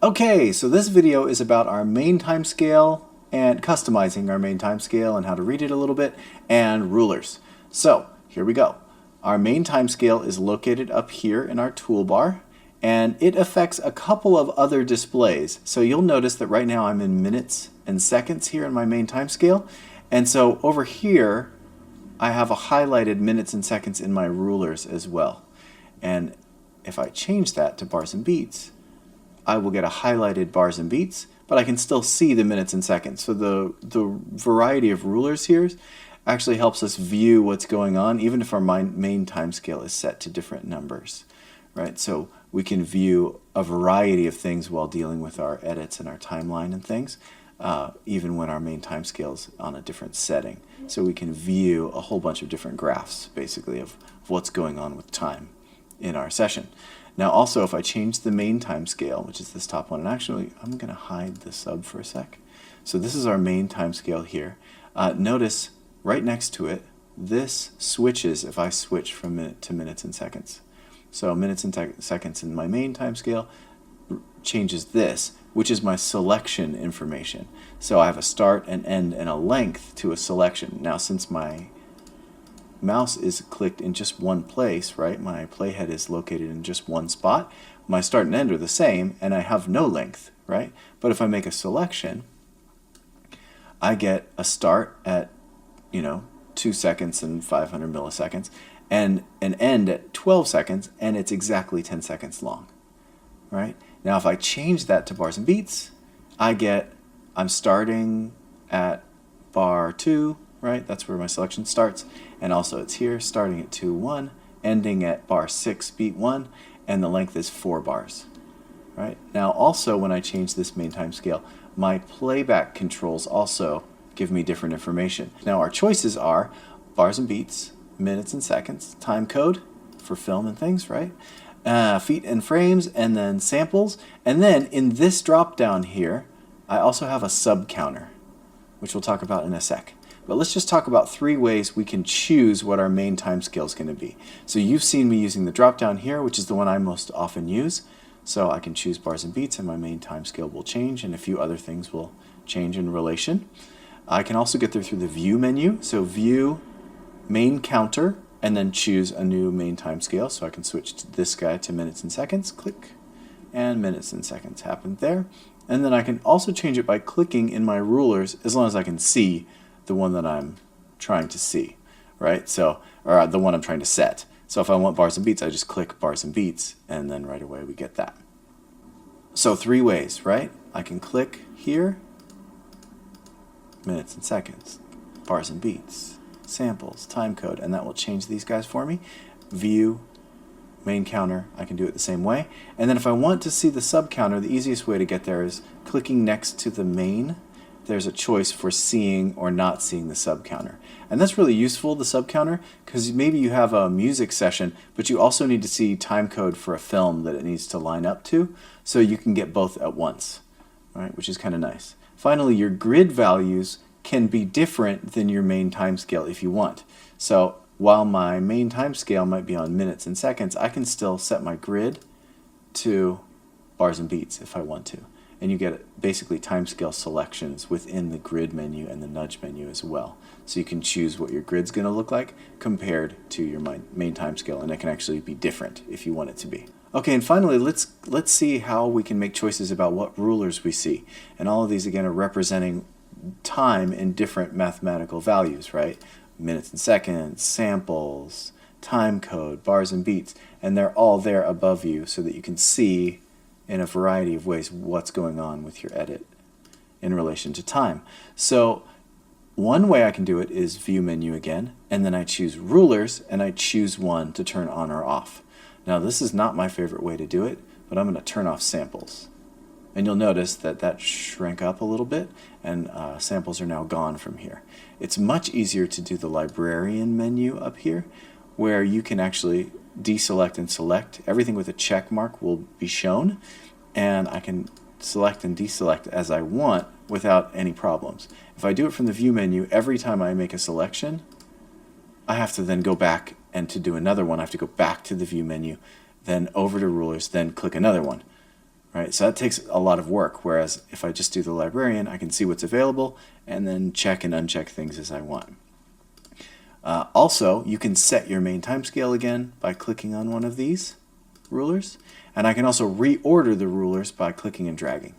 Okay, so this video is about our main time scale and customizing our main time scale and how to read it a little bit, and rulers. So here we go. Our main time scale is located up here in our toolbar, and it affects a couple of other displays. So you'll notice that right now I'm in minutes and seconds here in my main time scale, and so over here I have a highlighted minutes and seconds in my rulers as well. And if I change that to bars and beats, I will get a highlighted bars and beats, but I can still see the minutes and seconds. So the variety of rulers here actually helps us view what's going on, even if our main time scale is set to different numbers, right? So we can view a variety of things while dealing with our edits and our timeline and things, even when our main time scale is on a different setting. So we can view a whole bunch of different graphs, basically, of what's going on with time in our session. Now also, if I change the main time scale, which is this top one, and actually I'm going to hide the sub for a sec. So this is our main time scale here. Notice right next to it, this switches if I switch from minute to minutes and seconds. So minutes and seconds in my main time scale changes this, which is my selection information. So I have a start, an end, and a length to a selection. Now since my mouse is clicked in just one place, right? My playhead is located in just one spot. My start and end are the same, and I have no length, right? But if I make a selection, I get a start at, 2 seconds and 500 milliseconds, and an end at 12 seconds, and it's exactly 10 seconds long, right? Now if I change that to bars and beats, I'm starting at bar 2, right? That's where my selection starts, and also it's here starting at 2-1, ending at bar 6 beat 1, and the length is 4 bars, right? Now also when I change this main time scale, my playback controls also give me different information. Now our choices are bars and beats, minutes and seconds, time code for film and things, right? Feet and frames, and then samples, and then in this drop down here I also have a sub counter, which we'll talk about in a sec. But let's just talk about 3 ways we can choose what our main time scale is going to be. So you've seen me using the drop down here, which is the one I most often use. So I can choose bars and beats, and my main time scale will change, and a few other things will change in relation. I can also get there through the view menu. So view, main counter, and then choose a new main time scale. So I can switch to this guy to minutes and seconds, click, and minutes and seconds happened there. And then I can also change it by clicking in my rulers, as long as I can see the one that I'm trying to see, right? So, or the one I'm trying to set. So if I want bars and beats, I just click bars and beats, and then right away we get that. So 3 ways, right? I can click here, minutes and seconds, bars and beats, samples, time code, and that will change these guys for me. View, main counter, I can do it the same way. And then if I want to see the sub counter, the easiest way to get there is clicking next to the main. There's a choice for seeing or not seeing the sub counter. And that's really useful, the sub counter, because maybe you have a music session, but you also need to see time code for a film that it needs to line up to, so you can get both at once, right? Which is kind of nice. Finally, your grid values can be different than your main time scale if you want. So while my main time scale might be on minutes and seconds, I can still set my grid to bars and beats if I want to. And you get basically timescale selections within the grid menu and the nudge menu as well. So you can choose what your grid's going to look like compared to your main timescale, and it can actually be different if you want it to be. Okay, and finally, let's see how we can make choices about what rulers we see. And all of these again are representing time in different mathematical values, right? Minutes and seconds, samples, time code, bars and beats, and they're all there above you so that you can see in a variety of ways what's going on with your edit in relation to time. So one way I can do it is view menu again, and then I choose rulers, and I choose one to turn on or off. Now this is not my favorite way to do it, but I'm going to turn off samples. And you'll notice that that shrank up a little bit, and samples are now gone from here. It's much easier to do the librarian menu up here, where you can actually deselect and select. Everything with a check mark will be shown, and I can select and deselect as I want without any problems. If I do it from the view menu, every time I make a selection, I have to then go back, and to do another one I have to go back to the view menu, then over to rulers, then click another one, right? So that takes a lot of work, whereas if I just do the librarian, I can see what's available and then check and uncheck things as I want. Also, you can set your main timescale again by clicking on one of these rulers, and I can also reorder the rulers by clicking and dragging.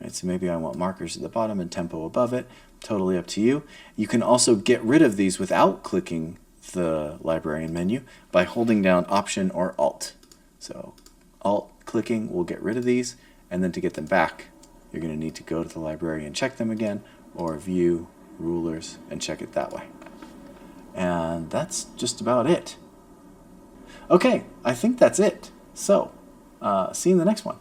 Right, so maybe I want markers at the bottom and tempo above it. Totally up to you. You can also get rid of these without clicking the librarian menu by holding down Option or Alt. So Alt clicking will get rid of these, and then to get them back, you're going to need to go to the library and check them again, or View, Rulers, and check it that way. And that's just about it. Okay, I think that's it. So, see you in the next one.